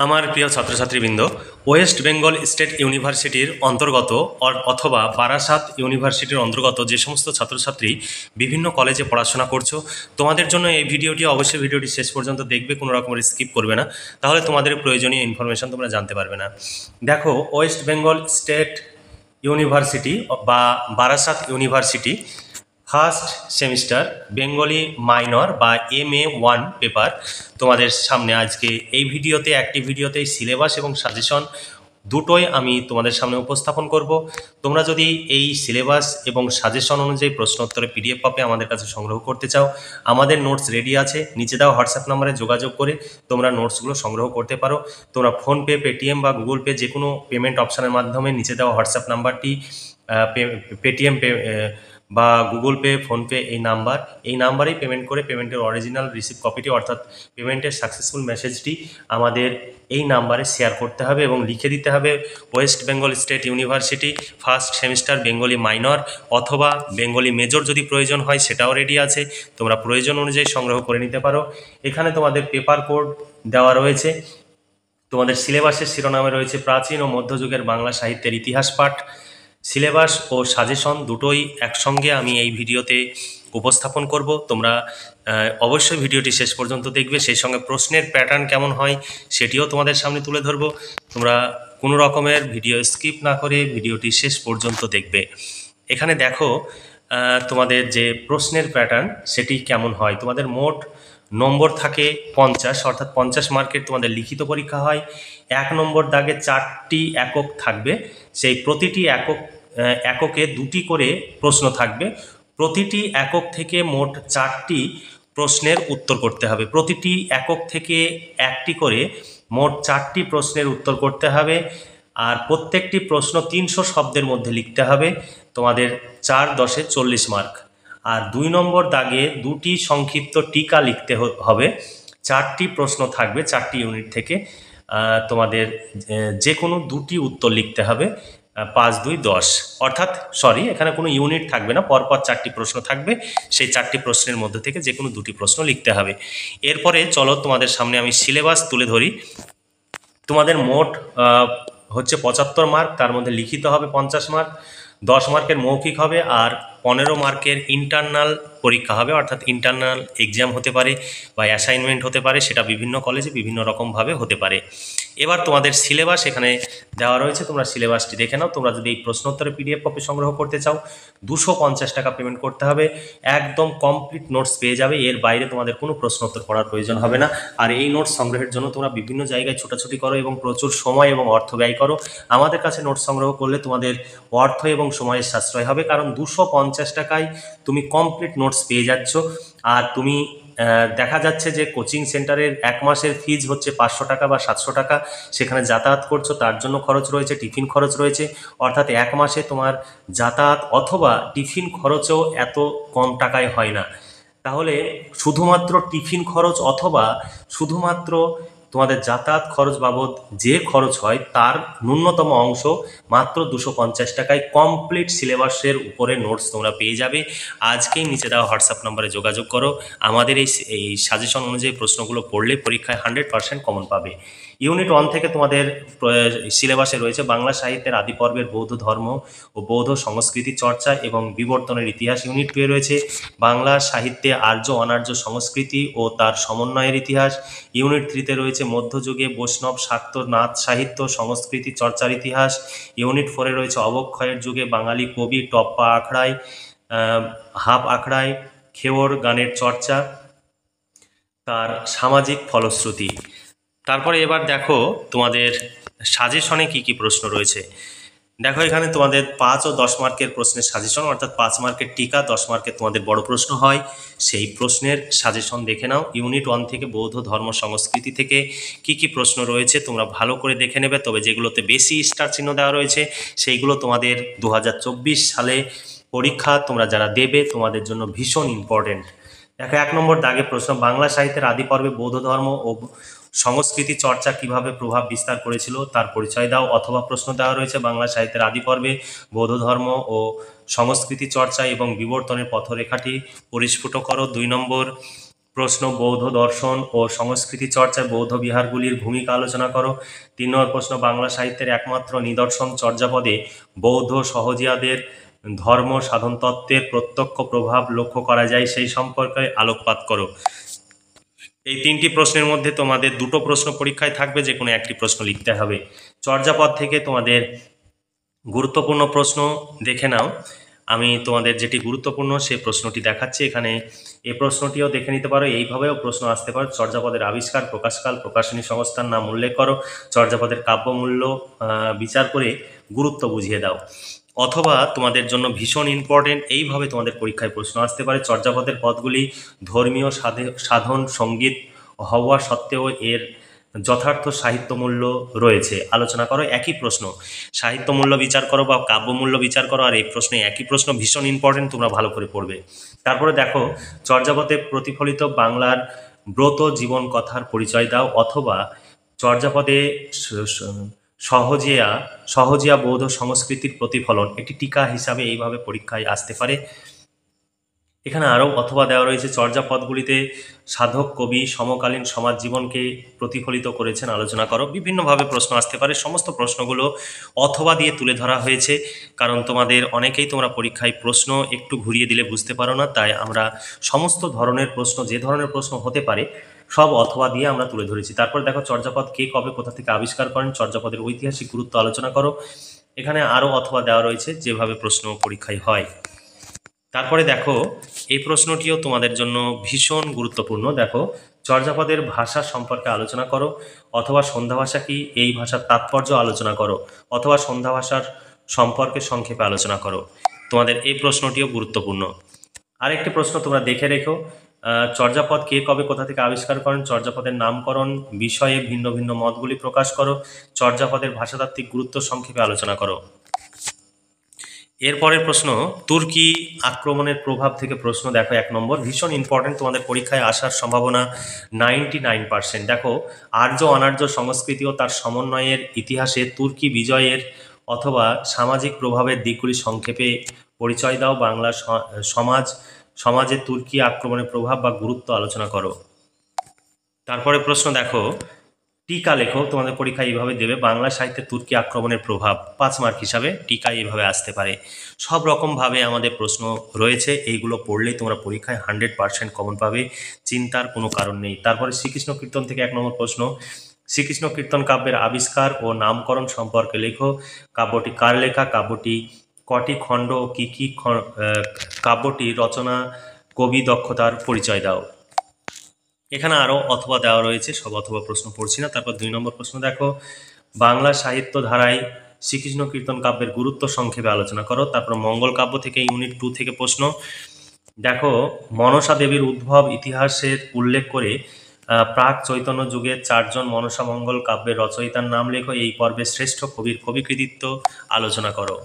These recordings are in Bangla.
আমার প্রিয় ছাত্রছাত্রীবৃন্দ, ওয়েস্ট বেঙ্গল স্টেট ইউনিভার্সিটির অন্তর্গত অথবা বারাসাত ইউনিভার্সিটির অন্তর্গত যে সমস্ত ছাত্রছাত্রী বিভিন্ন কলেজে পড়াশোনা করছো, তোমাদের জন্য এই ভিডিওটি অবশ্যই ভিডিওটি শেষ পর্যন্ত দেখবে, কোনো রকমের স্কিপ করবে না, তাহলে তোমাদের প্রয়োজনীয় ইনফরমেশন তোমরা জানতে পারবে না। দেখো, ওয়েস্ট বেঙ্গল স্টেট ইউনিভার্সিটি বা Barasat university first semester Bengali minor বা MA1 পেপার তোমাদের সামনে আজকে এই ভিডিওতে, একটি ভিডিওতে সিলেবাস এবং সাজেশন দুটোই আমি তোমাদের সামনে উপস্থাপন করব। তোমরা যদি এই সিলেবাস এবং সাজেশন অনুযায়ী প্রশ্নোত্তরে PDF কপি আমাদের কাছে সংগ্রহ করতে চাও, আমাদের নোটস রেডি আছে, নিচে দেওয়া হোয়াটসঅ্যাপ নাম্বারে যোগাযোগ করে তোমরা নোটসগুলো সংগ্রহ করতে পারো। তোমরা ফোনপে, পেটিএম বা গুগল পে যে কোনো পেমেন্ট অপশানের মাধ্যমে নিচে দেওয়া হোয়াটসঅ্যাপ নাম্বারটি পেটিএম বা গুগল পে, ফোনপে এই নাম্বারেই পেমেন্ট করে পেমেন্টের অরিজিনাল রিসিভ কপিটি অর্থাৎ পেমেন্টের সাকসেসফুল মেসেজটি আমাদের এই নাম্বারে শেয়ার করতে হবে এবং লিখে দিতে হবে West Bengal state university first semester Bengali minor অথবা বেঙ্গলি মেজর যদি প্রয়োজন হয় সেটাও রেডি আছে, তোমরা প্রয়োজন অনুযায়ী সংগ্রহ করে নিতে পারো। এখানে তোমাদের পেপার কোড দেওয়া রয়েছে, তোমাদের সিলেবাসের শিরোনামে রয়েছে প্রাচীন ও মধ্যযুগের বাংলা সাহিত্যের ইতিহাস পাঠ। সিলেবাস ও সাজেশন দুটোই একসঙ্গে আমি এই ভিডিওতে উপস্থাপন করব, তোমরা অবশ্যই ভিডিওটি শেষ পর্যন্ত দেখবে। সেই সঙ্গে প্রশ্নের প্যাটার্ন কেমন হয় সেটিও তোমাদের সামনে তুলে ধরব। তোমরা কোনো রকমের ভিডিও স্কিপ না করে ভিডিওটি শেষ পর্যন্ত দেখবে। এখানে দেখো তোমাদের যে প্রশ্নের প্যাটার্ন সেটি কেমন হয়। তোমাদের মোট নম্বর থাকে 50, অর্থাৎ 50 মার্কের তোমাদের লিখিত পরীক্ষা হয়। 1 নম্বর দাগে 4টি একক থাকবে, সেই প্রতিটি এককে 2টি করে প্রশ্ন থাকবে। প্রতিটি একক থেকে মোট 4টি প্রশ্নের উত্তর করতে হবে, প্রতিটি একক থেকে 1টি করে মোট 4টি প্রশ্নের উত্তর করতে হবে। আর প্রত্যেকটি প্রশ্ন 300 শব্দের মধ্যে লিখতে হবে। তোমাদের 4 10 40 মার্ক। আর 2 নম্বর দাগে 2টি সংক্ষিপ্ত টিকা লিখতে হবে। 4টি প্রশ্ন থাকবে 4টি ইউনিট থেকে, তোমাদের যে কোনো 2টি উত্তর লিখতে হবে। 5 2 10, অর্থাৎ এখানে কোনো ইউনিট থাকবে না, পরপর 4টি প্রশ্ন থাকবে, সেই 4টি প্রশ্নের মধ্যে থেকে যে কোনো 2টি প্রশ্ন লিখতে হবে। এরপরে চলো তোমাদের সামনে আমি সিলেবাস তুলে ধরি। তোমাদের মোট হচ্ছে 75 মার্ক, তার মধ্যে লিখিত হবে 50 মার্ক, 10 মার্কের মৌখিক হবে, আর 15 মার্কের ইন্টারনাল পরীক্ষা হবে, অর্থাৎ ইন্টারনাল এক্সাম হতে পারে বা অ্যাসাইনমেন্ট হতে পারে, সেটা বিভিন্ন কলেজে বিভিন্ন রকমভাবে হতে পারে। এবার তোমাদের সিলেবাস এখানে দেওয়া রয়েছে, তোমরা সিলেবাসটি দেখে নাও। তোমরা যদি এই প্রশ্নোত্তরে PDF কপি সংগ্রহ করতে চাও 250 টাকা পেমেন্ট করতে হবে, একদম কমপ্লিট নোটস পেয়ে যাবে, এর বাইরে তোমাদের কোনো প্রশ্নোত্তর পড়ার প্রয়োজন হবে না। আর এই নোটস সংগ্রহের জন্য তোমরা বিভিন্ন জায়গায় ছোটাছুটি করো এবং প্রচুর সময় এবং অর্থ ব্যয় করো। আমাদের কাছে নোটস সংগ্রহ করলে তোমাদের অর্থ এবং সময়ের সাশ্রয় হবে, কারণ 250 টাকায় তুমি কমপ্লিট নোটস পেয়ে যাচ্ছ। আর তুমি দেখা যাচ্ছে যে কোচিং সেন্টারের 1 মাসের ফিজ হচ্ছে 500 টাকা বা 700 টাকা, সেখানে যাতায়াত করছো তার জন্য খরচ রয়েছে, টিফিন খরচ রয়েছে, অর্থাৎ 1 মাসে তোমার যাতায়াত অথবা টিফিন খরচও এত কম টাকায় হয় না। তাহলে শুধুমাত্র টিফিন খরচ অথবা শুধুমাত্র তোমাদের যাতায়াত খরচ বাবদ যে খরচ হয় তার ন্যূনতম অংশ মাত্র 250 টাকায় কমপ্লিট সিলেবাসের উপরে নোটস তোমরা পেয়ে যাবে। আজকেই নিচে দেওয়া হোয়াটসঅ্যাপ নম্বরে যোগাযোগ করো। আমাদের এই সাজেশন অনুযায়ী প্রশ্নগুলো পড়লে পরীক্ষায় 100% কমন পাবে। ইউনিট 1 থেকে তোমাদের সিলেবাসে রয়েছে বাংলা সাহিত্যের আদি পর্বের বৌদ্ধ ধর্ম ও বৌদ্ধ সংস্কৃতি চর্চা এবং বিবর্তনের ইতিহাস। ইউনিট 2 রয়েছে বাংলা সাহিত্যে আর্য অনার্য সংস্কৃতি ও তার সমন্বয়ের ইতিহাস। ইউনিট 3-তে রয়েছে মধ্যযুগে বৈষ্ণব শাক্ত নাথ সাহিত্য সংস্কৃতি চর্চার ইতিহাস। ইউনিট 4-এ রয়েছে অবক্ষয়ের যুগে বাঙালি কবি টপ্পা আখড়ায়, হাফ আখড়ায় খেওর গানের চর্চা, তার সামাজিক ফলশ্রুতি। তারপরে এবার দেখো তোমাদের সাজেশনে কি কি প্রশ্ন রয়েছে। দেখো, এখানে তোমাদের 5 ও 10 মার্কের প্রশ্নের সাজেশন, অর্থাৎ 5 মার্কের টিকা, 10 মার্কের তোমাদের বড় প্রশ্ন হয়, সেই প্রশ্নের সাজেশন দেখে নাও। ইউনিট 1 থেকে বৌদ্ধ ধর্ম সংস্কৃতি থেকে কি কি প্রশ্ন রয়েছে তোমরা ভালো করে দেখে নেবে, তবে যেগুলোতে বেশি স্টার চিহ্ন দেওয়া রয়েছে সেইগুলো তোমাদের 2024 সালে পরীক্ষা তোমরা যারা দেবে তোমাদের জন্য ভীষণ ইম্পর্টেন্ট। দেখো, 1 নম্বর দাগে প্রশ্ন, বাংলা সাহিত্যের আদি পর্বে বৌদ্ধ ধর্ম ও সংস্কৃতি চর্চা কিভাবে প্রভাব বিস্তার করেছিল তার পরিচয় দাও। অথবা প্রশ্ন দেওয়া রয়েছে বাংলা সাহিত্যের আদি পর্বে বৌদ্ধ ধর্ম ও সংস্কৃতি চর্চা এবং বিবর্তনের পথরেখাটি পরিস্ফুট করো। 2 নম্বর প্রশ্ন বৌদ্ধ দর্শন ও সংস্কৃতি চর্চায় বৌদ্ধ বিহারগুলির ভূমিকা আলোচনা করো। 3 নম্বর প্রশ্ন বাংলা সাহিত্যের একমাত্র নিদর্শন চর্যাপদে বৌদ্ধ সহজিয়াদের ধর্ম সাধন তত্ত্বের প্রত্যক্ষ প্রভাব লক্ষ্য করা যায় সেই সম্পর্কে আলোকপাত করো। এই 3টি প্রশ্নের মধ্যে তোমাদের 2টো প্রশ্ন পরীক্ষায় থাকবে, যে কোনো একটি প্রশ্ন লিখতে হবে। চর্যাপদ থেকে তোমাদের গুরুত্বপূর্ণ প্রশ্ন দেখে নাও। আমি তোমাদের যেটি গুরুত্বপূর্ণ সেই প্রশ্নটি দেখাচ্ছি এখানে। এই প্রশ্নটিও দেখে নিতে পারো, এইভাবেও প্রশ্ন আসতে পারে। চর্যাপদের আবিষ্কার, প্রকাশকাল, প্রকাশনী সংস্থার নাম উল্লেখ করো, চর্যাপদের কাব্যমূল্য বিচার করে গুরুত্ব বুঝিয়ে দাও। অথবা তোমাদের জন্য ভীষণ ইম্পর্টেন্ট, এইভাবে তোমাদের পরীক্ষায় প্রশ্ন আসতে পারে, চর্যাপদের পদগুলি ধর্মীয় সাধন সঙ্গীত হওয়া সত্ত্বেও এর যথার্থ সাহিত্য মূল্য রয়েছে, আলোচনা করো। একই প্রশ্ন, সাহিত্য মূল্য বিচার করো বা কাব্যমূল্য বিচার করো, আর এই প্রশ্নে একই প্রশ্ন, ভীষণ ইম্পর্টেন্ট, তোমরা ভালো করে পড়বে। তারপরে দেখো চর্যাপদে প্রতিফলিত বাংলার ব্রত জীবন কথার পরিচয় দাও, অথবা চর্যাপদে সহজিয়া বৌদ্ধ সংস্কৃতির প্রতিফলন, একটি টিকা হিসাবে এইভাবে পরীক্ষায় আসতে পারে। এখানে আরও অথবা দেওয়া রয়েছে, চর্যাপদগুলিতে সাধক কবি সমকালীন সমাজ জীবনকে প্রতিফলিত করেছেন, আলোচনা করো। বিভিন্নভাবে প্রশ্ন আসতে পারে, সমস্ত প্রশ্নগুলো অথবা দিয়ে তুলে ধরা হয়েছে, কারণ তোমাদের অনেকেই তোমরা পরীক্ষায় প্রশ্ন একটু ঘুরিয়ে দিলে বুঝতে পারো না, তাই আমরা সমস্ত ধরনের প্রশ্ন, যে ধরনের প্রশ্ন হতে পারে সব অথবা দিয়ে আমরা তুলে ধরেছি। তারপর দেখো চর্যাপদ কে কবে কোথা থেকে আবিষ্কার করেন, চর্যাপদের ঐতিহাসিক গুরুত্ব আলোচনা করো। এখানে আরও অথবা দেওয়া রয়েছে, যেভাবে প্রশ্ন পরীক্ষায় হয়। তারপরে দেখো এই প্রশ্নটিও তোমাদের জন্য ভীষণ গুরুত্বপূর্ণ। দেখো চর্যাপদের ভাষা সম্পর্কে আলোচনা করো, অথবা সন্ধ্যা ভাষা কি, এই ভাষার তাৎপর্য আলোচনা করো, অথবা সন্ধ্যা ভাষার সম্পর্কে সংক্ষেপে আলোচনা করো। তোমাদের এই প্রশ্নটিও গুরুত্বপূর্ণ। আরেকটি প্রশ্ন তোমরা দেখে রেখো, চর্যাপদ কে কবে কোথা থেকে আবিষ্কার করেন, চর্যাপদের নামকরণ বিষয়ে ভিন্ন ভিন্ন মতগুলি প্রকাশ করো, চর্যাপদের ভাষাতাত্ত্বিক গুরুত্ব সংক্ষেপে আলোচনা করো। এরপরের প্রশ্ন তুর্কি আক্রমণের প্রভাব থেকে প্রশ্ন। দেখো 1 নম্বর, ভীষণ ইম্পর্টেন্ট, তোমাদের পরীক্ষায় আসার সম্ভাবনা 99%। দেখো আর্য অনার্য সংস্কৃতি ও তার সমন্বয়ের ইতিহাসে তুর্কি বিজয়ের অথবা সামাজিক প্রভাবের দিকগুলি সংক্ষেপে পরিচয় দাও, বাংলা সমাজে তুর্কি আক্রমণের প্রভাব বা গুরুত্ব আলোচনা করো। তারপরে প্রশ্ন দেখো টিকা লেখো, তোমাদের পরীক্ষা এইভাবে দেবে, বাংলা সাহিত্যে তুর্কি আক্রমণের প্রভাব, 5 মার্ক হিসাবে টিকা এইভাবে আসতে পারে। সব রকমভাবে আমাদের প্রশ্ন রয়েছে, এইগুলো পড়লেই তোমরা পরীক্ষায় 100% কমন পাবে, চিন্তার কোনো কারণ নেই। তারপরে শ্রীকৃষ্ণ কীর্তন থেকে 1 নম্বর প্রশ্ন, শ্রীকৃষ্ণ কীর্তন কাব্যের আবিষ্কার ও নামকরণ সম্পর্কে লেখো, কাব্যটি কার লেখা, কাব্যটি কটি খণ্ড ও কী কী কাব্যটি রচনা কবি দক্ষতার পরিচয় দাও। এখানে আরও অথবা দেওয়া রয়েছে, সব অথবা প্রশ্ন পড়ছি না। তারপর 2 নম্বর প্রশ্ন দেখো, বাংলা সাহিত্য ধারায় শ্রীকৃষ্ণ কীর্তন কাব্যের গুরুত্ব সংক্ষেপে আলোচনা করো। তারপর মঙ্গল কাব্য থেকে ইউনিট 2 থেকে প্রশ্ন। দেখো মনসা দেবীর উদ্ভব ইতিহাসের উল্লেখ করে প্রাক চৈতন্য যুগের 4 জন মনসা মঙ্গল কাব্যের রচয়িতার নাম লেখো, এই পর্বে শ্রেষ্ঠ কবির কবি কৃতিত্ব আলোচনা করো।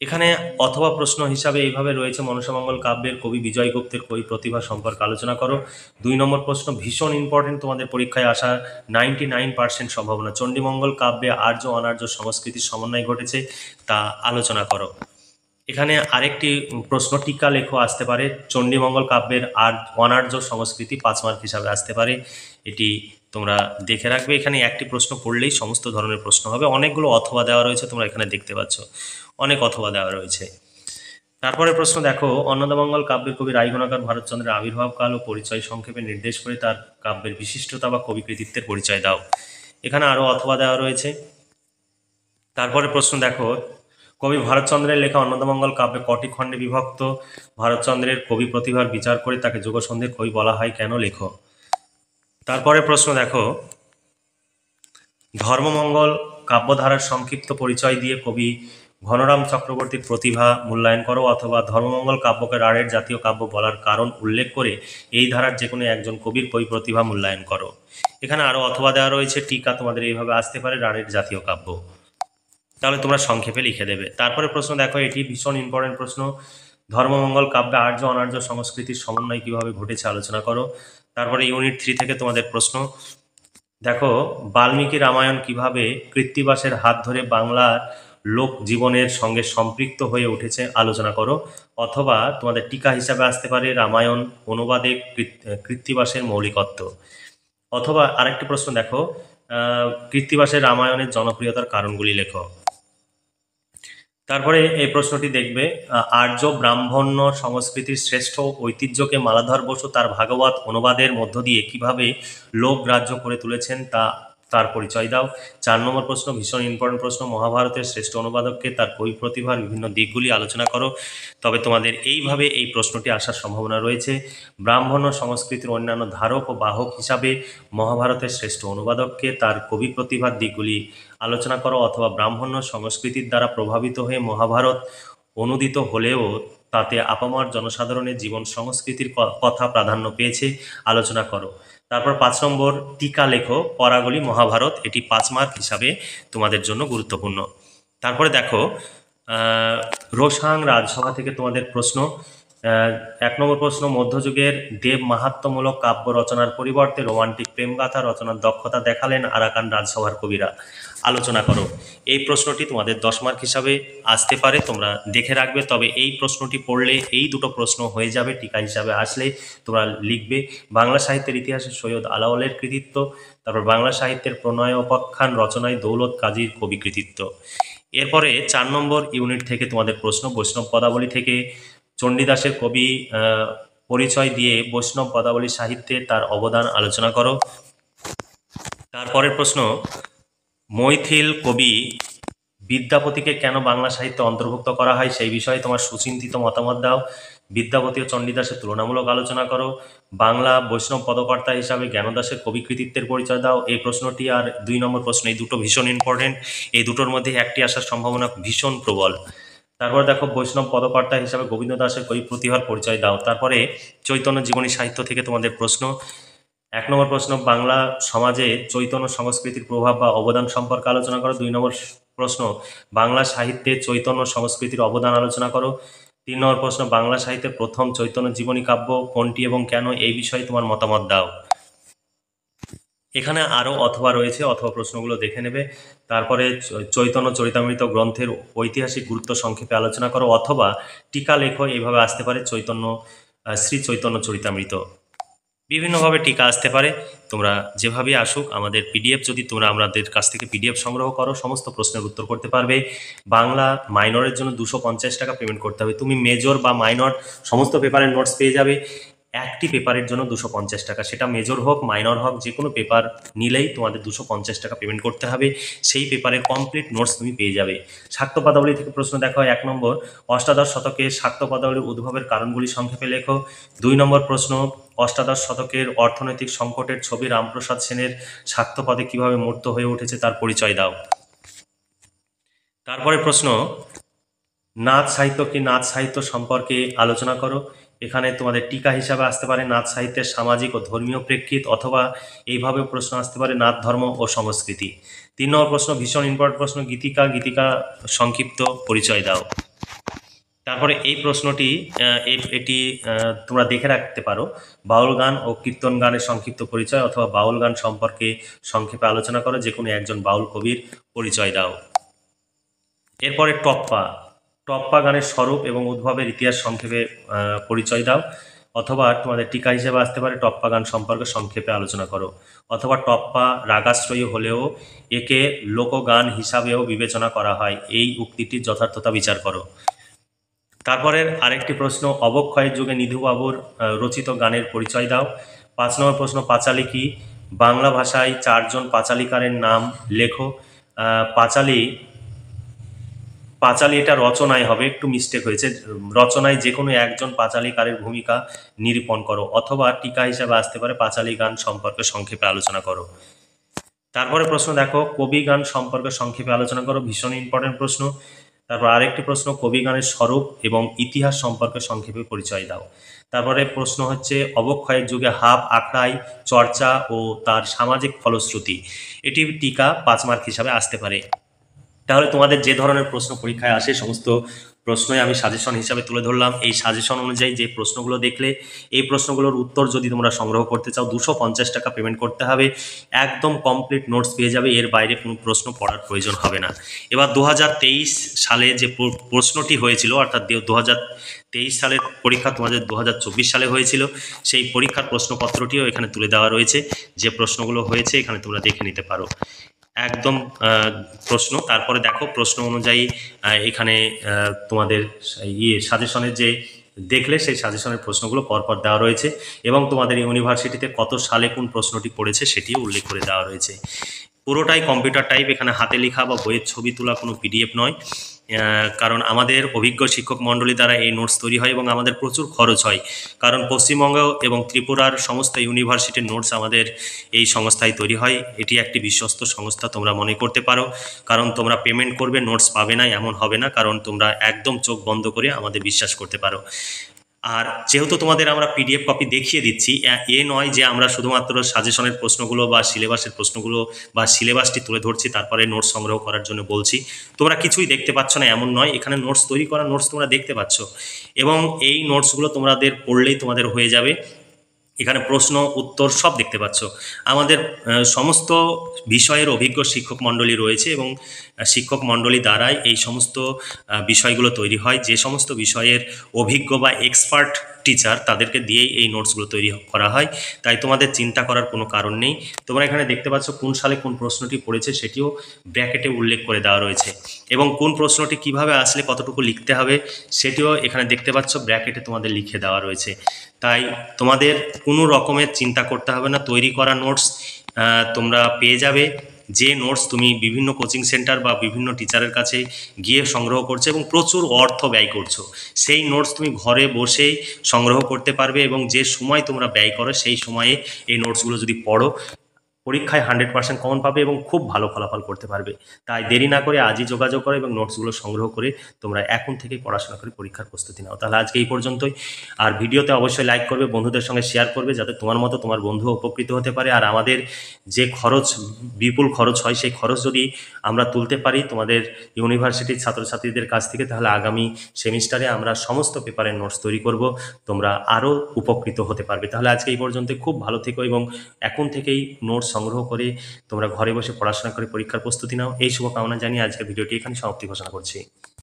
এখানে অথবা প্রশ্ন হিসাবে এইভাবে রয়েছে, মনসামঙ্গল কাব্যের কবি বিজয় গুপ্তের কবি প্রতিভা সম্পর্কে আলোচনা করো। 2 নম্বর প্রশ্ন ভীষণ ইম্পর্টেন্ট, তোমাদের পরীক্ষায় আসার 99% সম্ভাবনা, চণ্ডীমঙ্গল কাব্যে আর্য অনার্য সংস্কৃতির সমন্বয় ঘটেছে, তা আলোচনা করো। এখানে আরেকটি প্রশ্ন টিকা লেখো আসতে পারে, চণ্ডীমঙ্গল কাব্যের অনার্য সংস্কৃতি, 5 মার্ক হিসাবে আসতে পারে, এটি তোমরা দেখে রাখবে। এখানে একটি প্রশ্ন পড়লেই সমস্ত ধরনের প্রশ্ন হবে, অনেকগুলো অথবা দেওয়া রয়েছে, তোমরা এখানে দেখতে পাচ্ছ অনেক অথবা দেওয়া রয়েছে। তারপরে প্রশ্ন দেখো, অন্নদামঙ্গল কাব্যের কবি রায়গুণাকর ভারতচন্দ্রের আবির্ভাবকাল ও পরিচয় সংক্ষেপে নির্দেশ করে তার কাব্যের বিশিষ্টতা বা কবি কৃতিত্বের পরিচয় দাও। এখানে আরও অথবা দেওয়া রয়েছে। তারপরে প্রশ্ন দেখো, কবি ভারতচন্দ্রের লেখা অন্নদামঙ্গল কাব্যে কটি খণ্ডে বিভক্ত, ভারতচন্দ্রের কবি প্রতিভার বিচার করে তাকে যোগসন্ধির কবি বলা হয় কেন, লেখো। তারপরে প্রশ্ন দেখো, ধর্মমঙ্গল কাব্যধারার সংক্ষিপ্ত পরিচয় দিয়ে কবি ঘনরাম চক্রবর্তীর প্রতিভা মূল্যায়ন করো, অথবা ধর্মমঙ্গল কাব্যকে রাঢ়ের জাতীয় কাব্য বলার কারণ উল্লেখ করে এই ধারার যে কোনো একজন কবির কবি প্রতিভা মূল্যায়ন করো। এখানে আরও অথবা দেওয়া রয়েছে, টিকা তোমাদের এইভাবে আসতে পারে, রাঢ়ের জাতীয় কাব্য, তাহলে তোমরা সংক্ষেপে লিখে দেবে। তারপরে প্রশ্ন দেখো, এটি ভীষণ ইম্পর্টেন্ট প্রশ্ন, ধর্মমঙ্গল কাব্যে আর্য অনার্য সংস্কৃতির সমন্বয় কিভাবে ঘটেছে আলোচনা করো। তারপরে ইউনিট 3 থেকে তোমাদের প্রশ্ন দেখো, বাল্মীকি রামায়ণ কিভাবে কৃত্তিবাসের হাত ধরে বাংলার লোক জীবনের সঙ্গে সম্পৃক্ত হয়ে উঠেছে আলোচনা করো। অথবা তোমাদের টিকা হিসাবে আসতে পারে রামায়ণ অনুবাদে কৃত্তিবাসের মৌলিকত্ব। অথবা আরেকটি প্রশ্ন দেখো, কৃত্তিবাসের রামায়ণের জনপ্রিয়তার কারণগুলি লেখো। তারপরে এই প্রশ্নটি দেখবে, আর্য ব্রাহ্মণ্য সংস্কৃতির শ্রেষ্ঠ ঐতিহ্যকে মালাধর বসু তার ভাগবত অনুবাদের মধ্য দিয়ে কিভাবে লোক গ্রাহ্য করে তুলেছেন তার পরিচয় দাও। 4 নম্বর প্রশ্ন, ভীষণ ইম্পর্টেন্ট প্রশ্ন, মহাভারতের শ্রেষ্ঠ অনুবাদককে তার কবি প্রতিভার বিভিন্ন দিকগুলি আলোচনা করো। তবে তোমাদের এইভাবে এই প্রশ্নটি আসার সম্ভাবনা রয়েছে। ব্রাহ্মণ্য সংস্কৃতির অন্যান্য ধারক ও বাহক হিসাবে মহাভারতের শ্রেষ্ঠ অনুবাদককে তার কবি প্রতিভার দিকগুলি আলোচনা করো। অথবা ব্রাহ্মণ্য সংস্কৃতির দ্বারা প্রভাবিত হয়ে মহাভারত অনুদিত হলেও তাতে আপামর জনসাধারণের জীবন সংস্কৃতির কথা প্রাধান্য পেয়েছে, আলোচনা করো। তারপর 5 নম্বর, টিকা লেখো পরাগলি মহাভারত, এটি 5 মার্ক হিসাবে তোমাদের জন্য গুরুত্বপূর্ণ। তারপরে দেখো, রোসাং রাজসভা থেকে তোমাদের প্রশ্ন। 1 নম্বর প্রশ্ন, মধ্যযুগের দেব মাহাত্ম্যমূলক কাব্য রচনার পরিবর্তে রোমান্টিক প্রেমগাথা রচনার দক্ষতা দেখালেন আরাকান রাজসভার কবিরা, আলোচনা করো। এই প্রশ্নটি তোমাদের 10 মার্ক হিসাবে আসতে পারে, তোমরা দেখে রাখবে। তবে এই প্রশ্নটি পড়লে এই দুটো প্রশ্ন হয়ে যাবে, টিকা হিসাবে আসলে তোমরা লিখবে বাংলা সাহিত্যের ইতিহাসে সৈয়দ আলাওলের কৃতিত্ব, তারপর বাংলা সাহিত্যের প্রণয় উপাখ্যান রচনায় দৌলত কাজীর কবি কৃতিত্ব। এরপরে 4 নম্বর ইউনিট থেকে তোমাদের প্রশ্ন, বৈষ্ণব পদাবলী থেকে চণ্ডীদাসের কবি পরিচয় দিয়ে বৈষ্ণব পদাবলী সাহিত্যে তার অবদান আলোচনা করো। তারপরের প্রশ্ন, মৈথিল কবি বিদ্যাপতিকে কেন বাংলা সাহিত্যে অন্তর্ভুক্ত করা হয় সেই বিষয়ে তোমার সুচিন্তিত মতামত দাও। বিদ্যাপতি ও চণ্ডীদাসের তুলনামূলক আলোচনা করো। বাংলা বৈষ্ণব পদকর্তা হিসাবে জ্ঞানদাসের কবি কৃতিত্বের পরিচয় দাও। এই প্রশ্নটি আর 2 নম্বর প্রশ্ন, এই দুটো ভীষণ ইম্পর্টেন্ট, এই দুটোর মধ্যে একটি আসার সম্ভাবনা ভীষণ প্রবল। তারপর দেখো, বৈষ্ণব পদকর্তা হিসাবে গোবিন্দ দাসের কবি প্রতিভার পরিচয় দাও। তারপরে চৈতন্য জীবনী সাহিত্য থেকে তোমাদের প্রশ্ন। 1 নম্বর প্রশ্ন, বাংলা সমাজে চৈতন্য সংস্কৃতির প্রভাব বা অবদান সম্পর্কে আলোচনা করো। 2 নম্বর প্রশ্ন, বাংলা সাহিত্যে চৈতন্য সংস্কৃতির অবদান আলোচনা করো। 3 নম্বর প্রশ্ন, বাংলা সাহিত্যের প্রথম চৈতন্য জীবনী কাব্য কোনটি এবং কেন, এই বিষয়ে তোমার মতামত দাও। এখানে আরও অথবা রয়েছে, অথবা প্রশ্নগুলো দেখে নেবে। তারপরে চৈতন্য চরিতামৃত গ্রন্থের ঐতিহাসিক গুরুত্ব সংক্ষেপে আলোচনা করো। অথবা টিকা লেখো, এইভাবে আসতে পারে শ্রী চৈতন্য চরিতামৃত। বিভিন্নভাবে টিকা আসতে পারে, তোমরা যেভাবে আসুক। আমাদের পিডিএফ যদি তোমরা আমাদের কাছ থেকে পিডিএফ সংগ্রহ করো, সমস্ত প্রশ্নের উত্তর করতে পারবে। বাংলা মাইনরের জন্য 250 টাকা পেমেন্ট করতে হবে। তুমি মেজর বা মাইনর সমস্ত পেপারের নোটস পেয়ে যাবে। একটি পেপারের জন্য 250 টাকা, সেটা মেজর হোক মাইনর হোক, যে কোনো পেপার নিলেই তোমাদের 250 টাকা পেমেন্ট করতে হবে। সেই পেপারের কমপ্লিট নোটস তুমি পেয়ে যাবে। শাক্ত পদাবলী থেকে প্রশ্ন দেখো। 1 নম্বর, অষ্টাদশ শতকে শাক্ত পদাবলীর উদ্ভবের কারণগুলি সংক্ষেপে লেখো। 2 নম্বর প্রশ্ন, অষ্টাদশ শতকের অর্থনৈতিক সংকটের ছবি রামপ্রসাদ সেনের শাক্ত পদে কীভাবে মূর্ত হয়ে উঠেছে তার পরিচয় দাও। তারপরে প্রশ্ন, নাচ সাহিত্য কি, নাচ সাহিত্য সম্পর্কে আলোচনা করো। এখানে তোমাদের টিকা হিসাবে আসতে পারে নাচ সাহিত্যের সামাজিক ও ধর্মীয় প্রেক্ষিত, অথবা এইভাবে প্রশ্ন আসতে পারে নাচ ধর্ম ও সংস্কৃতি। 3 নম্বর প্রশ্ন, ভীষণ ইম্পর্টেন্ট প্রশ্ন, গীতিকা সংক্ষিপ্ত পরিচয় দাও। তারপরে এই প্রশ্নটি এটি তোমরা দেখে রাখতে পারো, বাউল গান ও কীর্তন গানের সংক্ষিপ্ত পরিচয়, অথবা বাউল গান সম্পর্কে সংক্ষেপে আলোচনা করো। যে কোনো একজন বাউল কবির পরিচয় দাও। এরপরে টপ্পা গানের স্বরূপ এবং উদ্ভবের ইতিহাস সংক্ষেপে পরিচয় দাও। অথবা তোমাদের টিকা হিসেবে আসতে পারে টপ্পা গান সম্পর্কে সংক্ষেপে আলোচনা করো। অথবা টপ্পা রাগাশ্রয়ী হলেও একে লোকগান হিসাবেও বিবেচনা করা হয়, এই উক্তিটির যথার্থতা বিচার করো। তারপরে আরেকটি প্রশ্ন, অবক্ষয়ের যুগে নিধুবাবুর রচিত গানের পরিচয় দাও। 5 নম্বর প্রশ্ন, পাঁচালী কি, বাংলা ভাষায় 4 জন পাঁচালীকারের নাম লেখো। পাঁচালী এটা রচনায় হবে, একটু মিস্টেক হয়েছে, রচনায় যে কোনো একজন পাঁচালীকারের ভূমিকা নিরূপণ করো। অথবা টিকা হিসাবে আসতে পারে পাঁচালী গান সম্পর্কে সংক্ষেপে আলোচনা করো। তারপরে প্রশ্ন দেখো, কবি গান সম্পর্কে সংক্ষেপে আলোচনা করো, ভীষণ ইম্পর্টেন্ট প্রশ্ন। তারপর আরেকটি প্রশ্ন, কবি গানের স্বরূপ এবং ইতিহাস সম্পর্কে সংক্ষেপে পরিচয় দাও। তারপরে প্রশ্ন হচ্ছে, অবক্ষয়ের যুগে হাপ আখড়াই চর্চা ও তার সামাজিক ফলশ্রুতি, এটি টিকা 5 মার্ক হিসাবে আসতে পারে। তাহলে তোমাদের যে ধরনের প্রশ্ন পরীক্ষায় আসে সমস্ত প্রশ্নই আমি সাজেশন হিসাবে তুলে ধরলাম। এই সাজেশন অনুযায়ী যে প্রশ্নগুলো দেখলে, এই প্রশ্নগুলোর উত্তর যদি তোমরা সংগ্রহ করতে চাও 250 টাকা পেমেন্ট করতে হবে, একদম কমপ্লিট নোটস পেয়ে যাবে, এর বাইরে কোনো প্রশ্ন পড়ার প্রয়োজন হবে না। এবার 2023 সালে যে প্রশ্নটি হয়েছিল, অর্থাৎ 2023 সালের পরীক্ষা তোমাদের 2024 সালে হয়েছিল, সেই পরীক্ষার প্রশ্নপত্রটিও এখানে তুলে দেওয়া রয়েছে। যে প্রশ্নগুলো হয়েছে এখানে তোমরা দেখে নিতে পারো, একদম প্রশ্ন। তারপরে দেখো প্রশ্ন অনুযায়ী এখানে তোমাদের সাজেশনের যে দেখলে সেই সাজেশনের প্রশ্নগুলো পরপর দেওয়া রয়েছে, এবং তোমাদের ইউনিভার্সিটিতে কত সালে কোন প্রশ্নটি পড়েছে সেটিও উল্লেখ করে দেওয়া রয়েছে। পুরোটাই কম্পিউটার টাইপ, এখানে হাতে লেখা বা বইয়ের ছবি তোলা কোনো পিডিএফ নয়। কারণ আমাদের অভিজ্ঞ শিক্ষক মণ্ডলী দ্বারা এই নোটস তৈরি হয় এবং আমাদের প্রচুর খরচ হয়, কারণ পশ্চিমবঙ্গ এবং ত্রিপুরার সমস্ত ইউনিভার্সিটির নোটস আমাদের এই সংস্থায় তৈরি হয়। এটি একটি বিশ্বস্ত সংস্থা তোমরা মনে করতে পারো, কারণ তোমরা পেমেন্ট করবে নোটস পাবে না এমন হবে না, কারণ তোমরা একদম চোখ বন্ধ করে আমাদের বিশ্বাস করতে পারো। আর যেহেতু তোমাদের আমরা পিডিএফ কপি দেখিয়ে দিচ্ছি, এ নয় যে আমরা শুধুমাত্র সাজেশনের প্রশ্নগুলো বা সিলেবাসের প্রশ্নগুলো বা সিলেবাসটি তুলে ধরছি তারপরে নোটস সংগ্রহ করার জন্য বলছি, তোমরা কিছুই দেখতে পাচ্ছ না এমন নয়। এখানে নোটস তৈরি করা নোটস তোমরা দেখতে পাচ্ছ, এবং এই নোটসগুলো তোমাদের পড়লেই তোমাদের হয়ে যাবে। এখানে প্রশ্ন উত্তর সব দেখতে পাচ্ছ। আমাদের সমস্ত বিষয়ের অভিজ্ঞ শিক্ষক মণ্ডলী রয়েছে, এবং শিক্ষক মণ্ডলী দ্বারাই এই সমস্ত বিষয়গুলো তৈরি হয়। যে সমস্ত বিষয়ের অভিজ্ঞ বা এক্সপার্ট টিচার, তাদেরকে দিয়েই এই নোটসগুলো তৈরি করা হয়। তাই তোমাদের চিন্তা করার কোনো কারণ নেই। তোমরা এখানে দেখতে পাচ্ছ কোন সালে কোন প্রশ্নটি পড়েছে সেটিও ব্র্যাকেটে উল্লেখ করে দেওয়া রয়েছে, এবং কোন প্রশ্নটি কিভাবে আসলে কতটুকু লিখতে হবে সেটিও এখানে দেখতে পাচ্ছ ব্র্যাকেটে তোমাদের লিখে দেওয়া রয়েছে। তাই তোমাদের কোনো রকমের চিন্তা করতে হবে না, তৈরি করা নোটস তোমরা পেয়ে যাবে। যে নোটস তুমি বিভিন্ন কোচিং সেন্টার বা বিভিন্ন টিচারের কাছে গিয়ে সংগ্রহ করছো এবং প্রচুর অর্থ ব্যয় করছো, সেই নোটস তুমি ঘরে বসেই সংগ্রহ করতে পারবে, এবং যে সময় তোমরা ব্যয় করো সেই সময়ে এই নোটসগুলো যদি পড়ো, পরীক্ষায় 100% কমন পাবে এবং খুব ভালো ফলাফল করতে পারবে। তাই দেরি না করে আজই যোগাযোগ করো এবং নোটসগুলো সংগ্রহ করে তোমরা এখন থেকেই পড়াশোনা করে পরীক্ষার প্রস্তুতি নাও। তাহলে আজকে এই পর্যন্তই। আর ভিডিওতে অবশ্যই লাইক করবে, বন্ধুদের সঙ্গে শেয়ার করবে, যাতে তোমার মতো তোমার বন্ধু উপকৃত হতে পারে। আর আমাদের যে খরচ, বিপুল খরচ হয়, সেই খরচ যদি আমরা তুলতে পারি তোমাদের ইউনিভার্সিটির ছাত্রছাত্রীদের কাছ থেকে, তাহলে আগামী সেমিস্টারে আমরা সমস্ত পেপারের নোটস তৈরি করব, তোমরা আরও উপকৃত হতে পারবে। তাহলে আজকে এই পর্যন্ত, খুব ভালো থেকো এবং এখন থেকেই নোটস সংগ্রহ করে তোমরা ঘরে বসে পড়াশোনা করে পরীক্ষার প্রস্তুতি নাও। এই শুভকামনা জানিয়ে আজকের ভিডিওটি এখানে সমাপ্তি ঘোষণা করছি।